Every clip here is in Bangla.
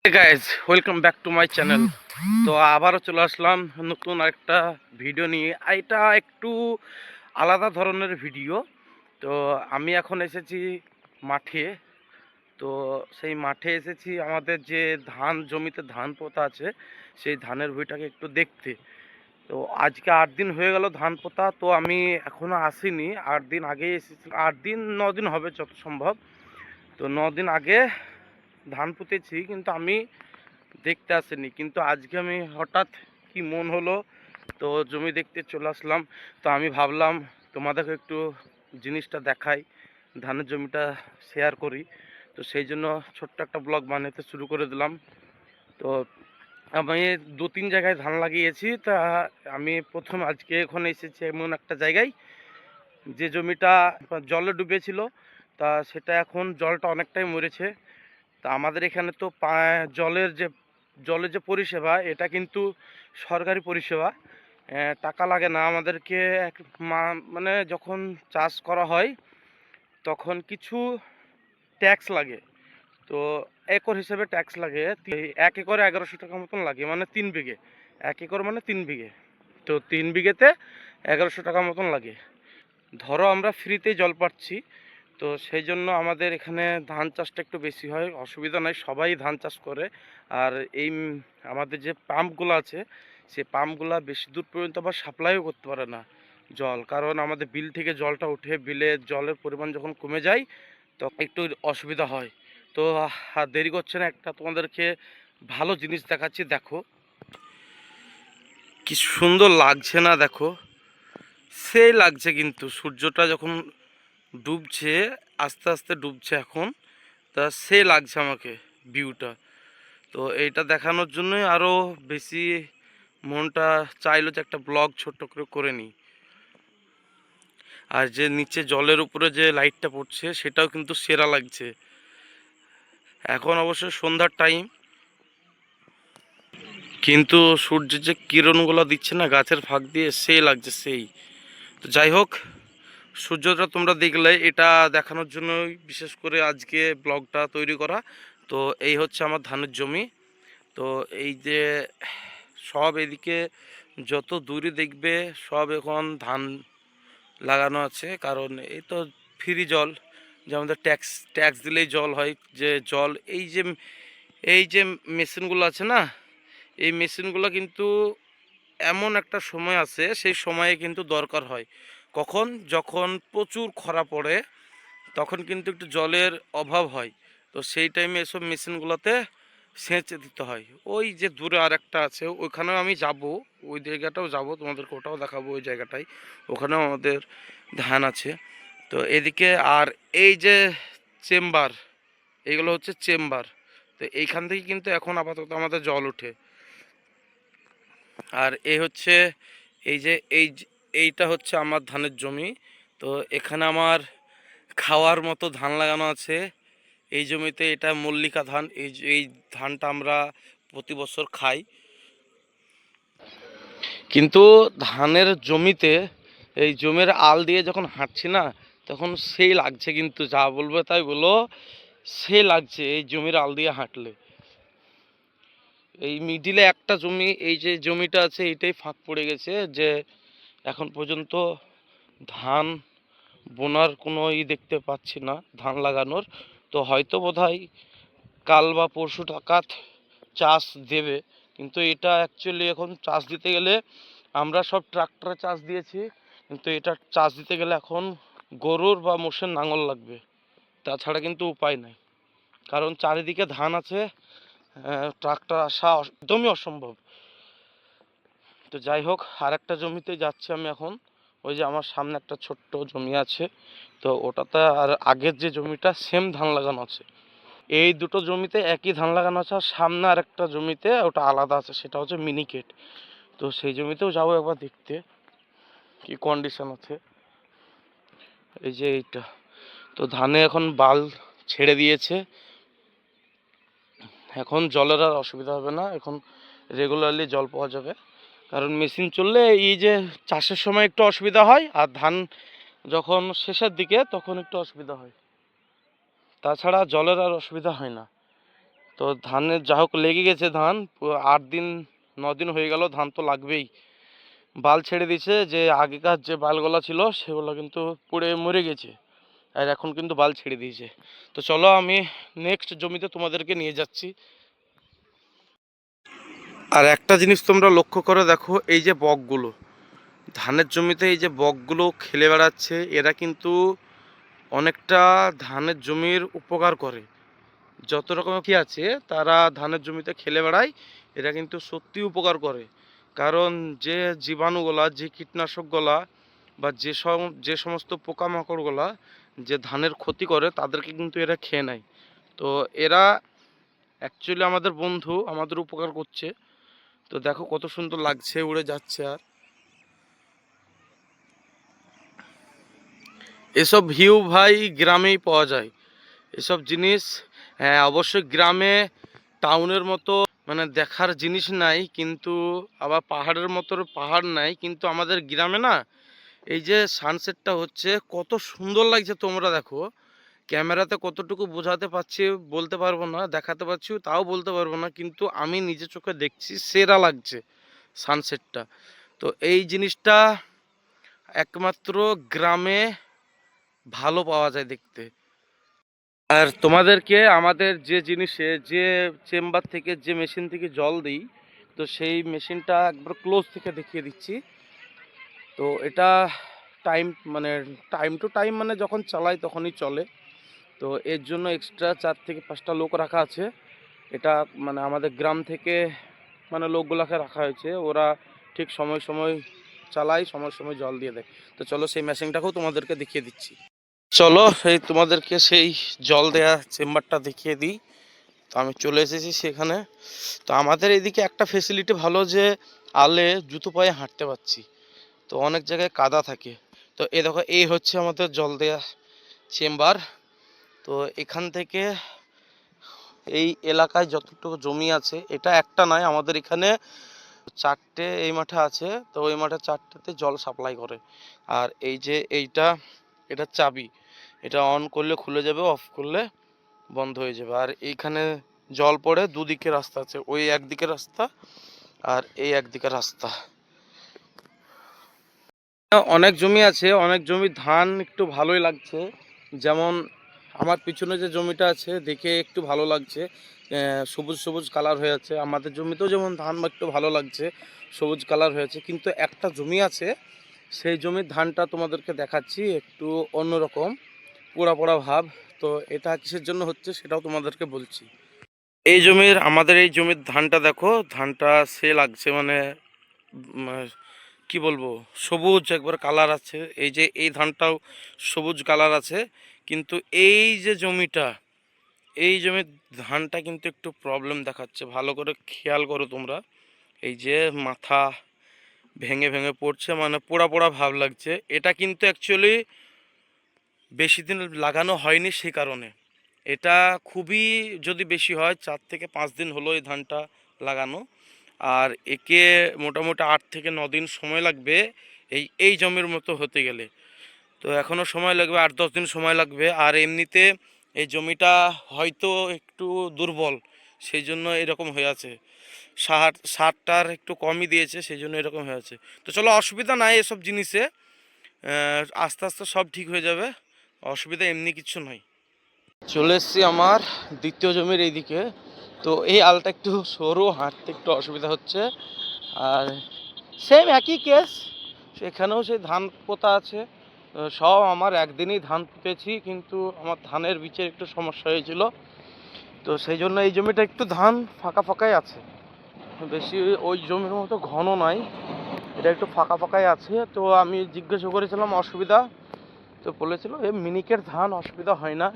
Hey guys, welcome back to my channel. তো আবারও চলে আসলাম নতুন একটা ভিডিও নিয়ে। এটা একটু আলাদা ধরনের ভিডিও। তো আমি এখন এসেছি মাঠে। তো সেই মাঠে এসেছি আমাদের যে ধান জমিতে ধান পোতা আছে সেই ধানের ভুঁইটাকে একটু দেখতে। তো আজকে 8 দিন হয়ে গেল ধান পোতা, তো আমি এখনো আসিনি। 8 দিন আগেই এসেছি, 8 দিন 9 দিন হবে যত সম্ভব। তো 9 দিন আগে ধান পুঁতেছি, কিন্তু আমি দেখতে আসেনি। কিন্তু আজকে আমি হঠাৎ কি মন হলো, তো জমি দেখতে চলে আসলাম। তো আমি ভাবলাম তোমাদেরকে একটু জিনিসটা দেখাই, ধানের জমিটা শেয়ার করি। তো সেই জন্য ছোট্ট একটা ব্লগ বানাতে শুরু করে দিলাম। তো আমি 2-3 জায়গায় ধান লাগিয়েছি। তা আমি প্রথম আজকে এখন এসেছি এমন একটা জায়গায় যে জমিটা জলে ডুবেছিল। তা সেটা এখন জলটা অনেকটাই মরেছে। তা আমাদের এখানে তো জলের যে পরিষেবা, এটা কিন্তু সরকারি পরিষেবা। টাকা লাগে না আমাদেরকে। মানে যখন চাষ করা হয় তখন কিছু ট্যাক্স লাগে। তো একর হিসেবে ট্যাক্স লাগে। 1 একরে 1100 টাকা মতন লাগে, মানে 3 বিঘে। 1 একর মানে 3 বিঘে। তো 3 বিঘেতে 1100 টাকা মতন লাগে। ধরো আমরা ফ্রিতেই জল পাচ্ছি। তো সেই জন্য আমাদের এখানে ধান চাষটা একটু বেশি হয়, অসুবিধা নাই, সবাই ধান চাষ করে। আর আমাদের যে পাম্পগুলো আছে, সেই পাম্পগুলো বেশি দূর পর্যন্ত আবার সাপ্লাইও করতে পারে না জল, কারণ আমাদের বিল থেকে জলটা উঠে, বিলে জলের পরিমাণ যখন কমে যায় তখন একটু অসুবিধা হয়। তো আর দেরি করছে না, একটা তোমাদেরকে ভালো জিনিস দেখাচ্ছি। দেখো কি সুন্দর লাগছে না, দেখো সেই লাগছে। কিন্তু সূর্যটা যখন ডুবছে, আস্তে আস্তে ডুবছে এখন, তা সে লাগছে আমাকে ভিউটা। তো এইটা দেখানোর জন্যই আরও বেশি মনটা চাইলো যে একটা ব্লগ ছোট্ট করে করে নিই। আর যে নিচে জলের উপরে যে লাইটটা পড়ছে সেটাও কিন্তু সেরা লাগছে। এখন অবশ্য সন্ধ্যার টাইম, কিন্তু সূর্যের যে কিরণগুলো দিচ্ছে না গাছের ফাঁক দিয়ে, সেই লাগছে সেই। তো যাই হোক, সূর্যটা তোমরা দেখলে, এটা দেখানোর জন্যই বিশেষ করে আজকে ব্লগটা তৈরি করা। তো এই হচ্ছে আমার ধানের জমি। তো এই যে সব এদিকে যত দূরে দেখবে সব এখন ধান লাগানো আছে, কারণ এই তো ফ্রি জল, যে আমাদের ট্যাক্স ট্যাক্স দিলেই জল হয়। যে জল এই যে মেশিনগুলো আছে না, এই মেশিনগুলো কিন্তু এমন একটা সময় আছে, সেই সময়ে কিন্তু দরকার হয়। কখন? যখন প্রচুর খরা পড়ে, তখন কিন্তু একটু জলের অভাব হয়। তো সেই টাইমে এসব মেশিনগুলোতে সেচে দিতে হয়। ওই যে দূরে আর একটা আছে, ওইখানেও আমি যাব, ওই জায়গাটাও যাব, তোমাদেরকে ওটাও দেখাবো। ওই জায়গাটায় ওখানেও আমাদের ধান আছে। তো এদিকে আর এই যে চেম্বার, এগুলো হচ্ছে চেম্বার। তো এইখান থেকে কিন্তু এখন আপাতত আমাদের জল ওঠে। আর এই হচ্ছে এই যে এইটা হচ্ছে আমার ধানের জমি। তো এখানে আমার খাওয়ার মতো ধান লাগানো আছে এই জমিতে। এটা মল্লিকা ধান। এই ধানটা আমরা প্রতি বছর খাই। কিন্তু ধানের জমিতে এই জমির আল দিয়ে যখন হাঁটছি না, তখন সেই লাগছে। কিন্তু যা বলবে তাই বলো, সেই লাগছে এই জমির আল দিয়ে হাঁটলে। এই মিডিলে একটা জমি, এই যে জমিটা আছে, এইটাই ফাঁক পড়ে গেছে, যে এখন পর্যন্ত ধান বোনার কোনো দেখতে পাচ্ছি না, ধান লাগানোর। তো হয়তো বোধহয় কাল বা পরশু টাকাত চাষ দেবে। কিন্তু এটা অ্যাকচুয়ালি এখন চাষ দিতে গেলে, আমরা সব ট্রাক্টরে চাষ দিয়েছি, কিন্তু এটা চাষ দিতে গেলে এখন গরুর বা মোষের নাঙল লাগবে। তাছাড়া কিন্তু উপায় নাই, কারণ চারিদিকে ধান আছে, ট্রাক্টর আসা একদমই অসম্ভব। তো যাই হোক, আর একটা জমিতে যাচ্ছি আমি এখন। ওই যে আমার সামনে একটা ছোট্ট জমি আছে, তো ওটাতে আর আগের যে জমিটা সেম ধান লাগানো আছে। এই দুটো জমিতে একই ধান লাগানো আছে, আর সামনে আর একটা জমিতে ওটা আলাদা আছে, সেটা হচ্ছে মিনিকেট। তো সেই জমিতেও যাবো একবার দেখতে কি কন্ডিশন আছে। এই যে এইটা, তো ধানে এখন বাল ছেড়ে দিয়েছে। এখন জলের আর অসুবিধা হবে না, এখন রেগুলারলি জল পাওয়া যাবে। কারণ মেশিন চললে এই যে চাষের সময় একটু অসুবিধা হয়, আর ধান যখন শেষের দিকে তখন একটু অসুবিধা হয়। তাছাড়া জলের আর অসুবিধা হয় না। তো ধানের যা হোক লেগে গেছে ধান, 8 দিন 9 দিন হয়ে গেল, ধান তো লাগবেই। বাল ছেড়ে দিছে, যে আগেকার যে বালগুলো ছিল সেগুলো কিন্তু পুড়ে মরে গেছে, আর এখন কিন্তু বাল ছেড়ে দিয়েছে। তো চলো আমি নেক্সট জমিতে তোমাদেরকে নিয়ে যাচ্ছি। আর একটা জিনিস তোমরা লক্ষ্য করে দেখো, এই যে বকগুলো ধানের জমিতে, এই যে বকগুলো খেলে বেড়াচ্ছে, এরা কিন্তু অনেকটা ধানের জমির উপকার করে। যত রকমের কি আছে তারা ধানের জমিতে খেলে বেড়ায়, এরা কিন্তু সত্যি উপকার করে। কারণ যে জীবাণুগুলা, যে কীটনাশকগুলা বা যে সমস্ত পোকামাকড়গুলা যে ধানের ক্ষতি করে, তাদেরকে কিন্তু এরা খেয়ে নেয়। তো এরা অ্যাকচুয়ালি আমাদের বন্ধু, আমাদের উপকার করছে। তো দেখো কত সুন্দর লাগছে, উড়ে যাচ্ছে। আর এসব ভিউ ভাই গ্রামেই পাওয়া যায়, এসব জিনিস। হ্যাঁ অবশ্যই গ্রামে টাউনের মতো মানে দেখার জিনিস নাই, কিন্তু আবার পাহাড়ের মতো পাহাড় নাই, কিন্তু আমাদের গ্রামে না এই যে সানসেটটা হচ্ছে কত সুন্দর লাগছে। তোমরা দেখো, ক্যামেরাতে কতটুকু বোঝাতে পারছি বলতে পারবো না, দেখাতে পারছি তাও বলতে পারবো না, কিন্তু আমি নিজে চোখে দেখছি সেরা লাগছে সানসেটটা। তো এই জিনিসটা একমাত্র গ্রামে ভালো পাওয়া যায় দেখতে। আর তোমাদেরকে আমাদের যে জিনিসে, যে চেম্বার থেকে, যে মেশিন থেকে জল দিই, তো সেই মেশিনটা একবার ক্লোজ থেকে দেখিয়ে দিচ্ছি। তো এটা টাইম মানে টাইম টু টাইম মানে যখন চালাই তখনই চলে। তো এর জন্য এক্সট্রা 4 থেকে 5টা লোক রাখা আছে। এটা মানে আমাদের গ্রাম থেকে মানে লোকগুলাকে রাখা হয়েছে, ওরা ঠিক সময় সময় চালায়, সময় সময় জল দিয়ে দেয়। তো চলো সেই মেশিনটাকেও তোমাদেরকে দেখিয়ে দিচ্ছি। চলো এই তোমাদেরকে সেই জল দেয়া চেম্বারটা দেখিয়ে দিই। তো আমি চলে এসেছি সেখানে। তো আমাদের এদিকে একটা ফেসিলিটি ভালো, যে আলে জুতো পায়ে হাঁটতে পারছি, তো অনেক জায়গায় কাদা থাকে। তো এই দেখো, এই হচ্ছে আমাদের জল দেয়া চেম্বার। তো এখান থেকে এই এলাকায় যতটুকু জমি আছে, এটা একটা নয়, আমাদের এখানে 4টে এই মাঠে আছে। তো ওই মাঠে 4টেতে জল সাপ্লাই করে। আর এই যে এটা চাবি, এটা অন করলে খুলে যাবে, অফ করলে বন্ধ হয়ে যাবে। আর এইখানে জল পড়ে, দুদিকে রাস্তা আছে, ওই একদিকে রাস্তা আর এই একদিকে রাস্তা। অনেক জমি আছে, অনেক জমি ধান একটু ভালোই লাগছে। যেমন আমার পিছনে যে জমিটা আছে দেখে একটু ভালো লাগছে, সবুজ সবুজ কালার হয়ে আছে। আমাদের জমিতেও যেমন ধান একটু ভালো লাগছে, সবুজ কালার হয়েছে। কিন্তু একটা জমি আছে, সেই জমির ধানটা তোমাদেরকে দেখাচ্ছি, একটু অন্যরকম পোড়া পোড়া ভাব। তো এটা কিসের জন্য হচ্ছে সেটাও তোমাদেরকে বলছি। আমাদের এই জমির ধানটা দেখো, ধানটা সে লাগছে মানে উম, কি বলবো, সবুজ একবার কালার আছে। এই যে এই ধানটাও সবুজ কালার আছে। কিন্তু এই জমির ধানটা কিন্তু একটু প্রবলেম দেখাচ্ছে, ভালো করে খেয়াল করো তোমরা। এই যে মাথা ভেঙে ভেঙে পড়ছে, মানে পোড়া পোড়া ভাব লাগছে। এটা কিন্তু অ্যাকচুয়ালি বেশি দিন লাগানো হয়নি, সেই কারণে এটা খুবই, যদি বেশি হয় 4 থেকে 5 দিন হলো এই ধানটা লাগানো। আর একে মোটামুটি 8 থেকে 9 দিন সময় লাগবে এই জমির মতো হতে গেলে। তো এখনও সময় লাগবে, 8-10 দিন সময় লাগবে। আর এমনিতে এই জমিটা হয়তো একটু দুর্বল, সেই জন্য এরকম হয়ে আছে। সারটার একটু কমই দিয়েছে, সেই জন্য এরকম হয়ে আছে। তো চলো, অসুবিধা নাই এসব জিনিসে, আস্তে আস্তে সব ঠিক হয়ে যাবে, অসুবিধা এমনি কিছু নয়। চলে এসছি আমার দ্বিতীয় জমির এইদিকে। তো এই আলটা একটু সরু, হাঁটতে একটু অসুবিধা হচ্ছে। আর সেম একই কেস, সেখানেও সেই ধান পোতা আছে। সব আমার একদিনই ধান পুঁতেছি, কিন্তু আমার ধানের বীজের একটু সমস্যা হয়েছিল। তো সেই জন্য এই জমিটা একটু ধান ফাঁকা ফাঁকাই আছে, বেশি ওই জমির মতো ঘন নয়, এটা একটু ফাঁকা ফাঁকাই আছে। তো আমি জিজ্ঞাসা করেছিলাম অসুবিধা, তো বলেছিল এই মিনিকেট ধান অসুবিধা হয় না,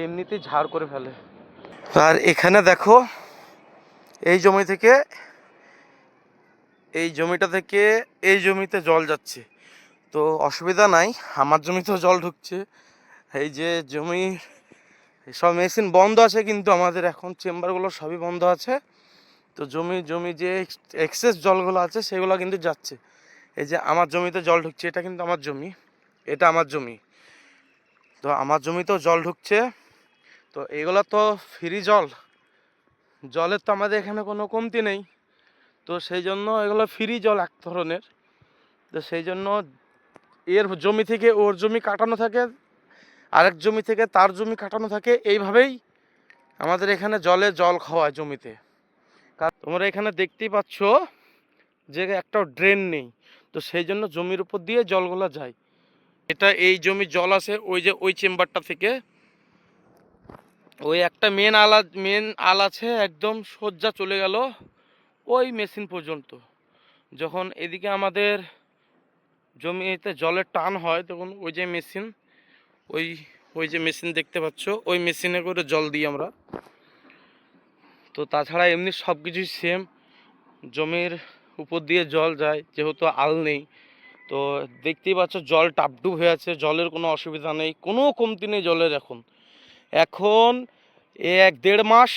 এমনিতেই ঝাড় করে ফেলে। আর এখানে দেখো, এই জমি থেকে এই জমিটা থেকে এই জমিতে জল যাচ্ছে, তো অসুবিধা নাই, আমার জমিতেও জল ঢুকছে। এই যে জমি সব মেশিন বন্ধ আছে, কিন্তু আমাদের এখন চেম্বারগুলো সবই বন্ধ আছে। তো জমি জমি যে এক্সেস জলগুলো আছে সেগুলো কিন্তু যাচ্ছে। এই যে আমার জমিতে জল ঢুকছে, এটা কিন্তু আমার জমি, এটা আমার জমি। তো আমার জমিতেও জল ঢুকছে। তো এগুলো তো ফ্রি জল, জলের তো আমাদের এখানে কোনো কমতি নেই, তো সেই জন্য এগুলো ফ্রি জল এক ধরনের। তো সেই জন্য এর জমি থেকে ওর জমি কাটানো থাকে, আরেক জমি থেকে তার জমি কাটানো থাকে, এইভাবেই আমাদের এখানে জল খাওয়ায় জমিতে। কারণ তোমরা এখানে দেখতেই পাচ্ছ যে একটাও ড্রেন নেই, তো সেই জন্য জমির উপর দিয়ে জলগুলো যায়। এটা এই জমি জল আসে ওই যে ওই চেম্বারটা থেকে, ওই একটা মেন আল আছে একদম সোজা চলে গেল ওই মেশিন পর্যন্ত। যখন এদিকে আমাদের জমিতে জলের টান হয় তখন ওই যে মেশিন, ওই ওই যে মেশিন দেখতে পাচ্ছ, ওই মেশিনে করে জল দিই আমরা। তো তাছাড়া এমনি সব কিছুই সেম, জমির উপর দিয়ে জল যায় যেহেতু আল নেই। তো দেখতেই পাচ্ছ জল টাপডুব হয়ে আছে, জলের কোনো অসুবিধা নেই, কোনো কমতি নেই জলের। এখন এখন 1-1.5 মাস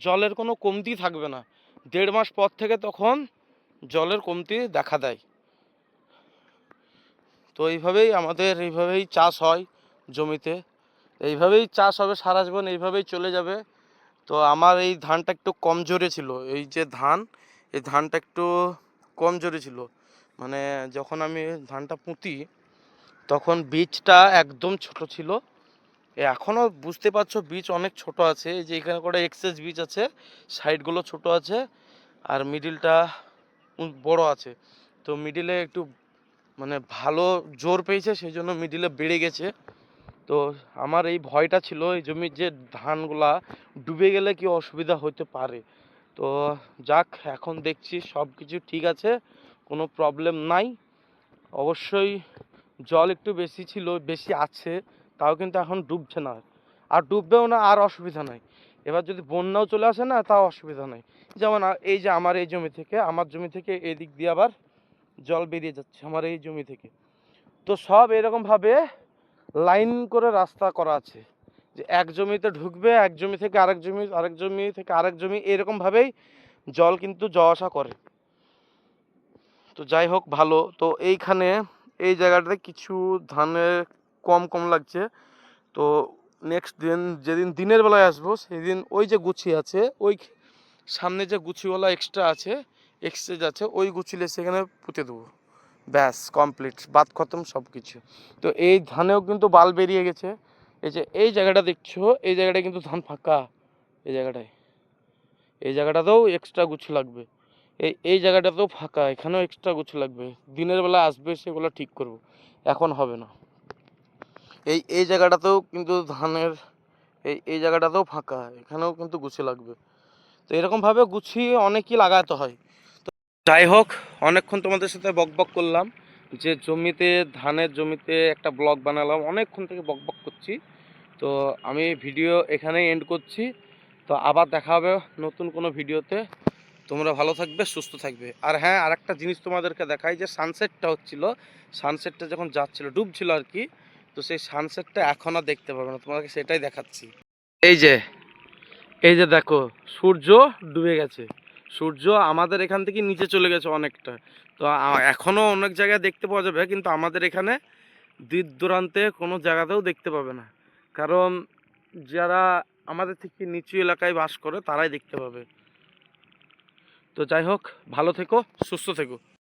জলের কোনো কমতি থাকবে না। 1.5 মাস পর থেকে তখন জলের কমতি দেখা দেয়। তো এইভাবেই চাষ হয় জমিতে, এইভাবেই চাষ হবে সারা জীবন, এইভাবেই চলে যাবে। তো আমার এই ধানটা একটু কমজোরি ছিল, এই যে ধান, এই ধানটা একটু কমজোরি ছিল। মানে যখন আমি ধানটা পুঁতি তখন বীজটা একদম ছোট ছিল। এখনও বুঝতে পারছো বীজ অনেক ছোট আছে, এই যে এখানে করে এক্সেস বীজ আছে, সাইডগুলো ছোট আছে আর মিডিলটা বড় আছে। তো মিডিলে একটু মানে ভালো জোর পেয়েছে, সেই জন্য মিডিলে বেড়ে গেছে। তো আমার এই ভয়টা ছিল এই জমির যে ধানগুলা ডুবে গেলে কি অসুবিধা হতে পারে। তো যাক, এখন দেখছি সব কিছু ঠিক আছে, কোনো প্রবলেম নাই। অবশ্যই জল একটু বেশি ছিল, বেশি আছে, তাও কিন্তু এখন ডুবছে না, আর ডুববেও না, আর অসুবিধা নাই। এবার যদি বন্যাও চলে আসে না তাও অসুবিধা নাই। যেমন এই যে আমার জমি থেকে এদিক দিয়ে আবার জল বেরিয়ে যাচ্ছে আমার এই জমি থেকে। তো সব এরকমভাবে লাইন করে রাস্তা করা আছে, যে এক জমিতে ঢুকবে, এক জমি থেকে আরেক জমি, আরেক জমি থেকে আরেক জমি, এরকমভাবেই জল কিন্তু যাওয়া আসা করে। তো যাই হোক ভালো। তো এইখানে এই জায়গাটাতে কিছু ধানের কম কম লাগছে। তো নেক্সট দিন যেদিন দিনের বেলায় আসবো সেদিন ওই যে গুছি আছে, ওই সামনে যে গুছিওয়ালা এক্সট্রা আছে, এক্সচেঞ্জ আছে, ওই গুছিলে সেখানে পুঁতে দেবো। ব্যাস কমপ্লিট, বাদ খতম সব কিছু। তো এই ধানেও কিন্তু বাল বেরিয়ে গেছে। এই যে এই জায়গাটা দেখছো, এই জায়গাটায় কিন্তু ধান ফাঁকা, এই জায়গাটায়, এই জায়গাটাতেও এক্সট্রা গুছি লাগবে। এই জায়গাটাতেও ফাঁকা, এখানেও এক্সট্রা গুছি লাগবে। দিনের বেলা আসবে সেগুলো ঠিক করব, এখন হবে না। এই জায়গাটাতেও কিন্তু ধানের, এই জায়গাটাতেও ফাঁকা, এখানেও কিন্তু গুছি লাগবে। তো এরকমভাবে গুছিয়ে অনেকই লাগাতে হয়। তো যাই হোক, অনেকক্ষণ তোমাদের সাথে বকবক করলাম, যে ধানের জমিতে একটা ব্লগ বানালাম, অনেকক্ষণ থেকে বকবক করছি। তো আমি ভিডিও এখানেই এন্ড করছি। তো আবার দেখা হবে নতুন কোনো ভিডিওতে। তোমরা ভালো থাকবে, সুস্থ থাকবে। আর হ্যাঁ, আরেকটা জিনিস তোমাদেরকে দেখাই, যে সানসেটটা হচ্ছিল, সানসেটটা যখন যাচ্ছিল, ডুবছিল আর কি, তো সেই সানসেটটা এখন আর দেখতে পাবে না, তোমাকে সেটাই দেখাচ্ছি। এই যে এই যে দেখো, সূর্য ডুবে গেছে, সূর্য আমাদের এখান থেকে নিচে চলে গেছে অনেকটা। তো এখনও অনেক জায়গায় দেখতে পাওয়া যাবে, কিন্তু আমাদের এখানে দূর দূরান্তে কোনো জায়গাতেও দেখতে পাবে না, কারণ যারা আমাদের থেকে নিচু এলাকায় বাস করে তারাই দেখতে পাবে। তো যাই হোক, ভালো থেকো, সুস্থ থেকো।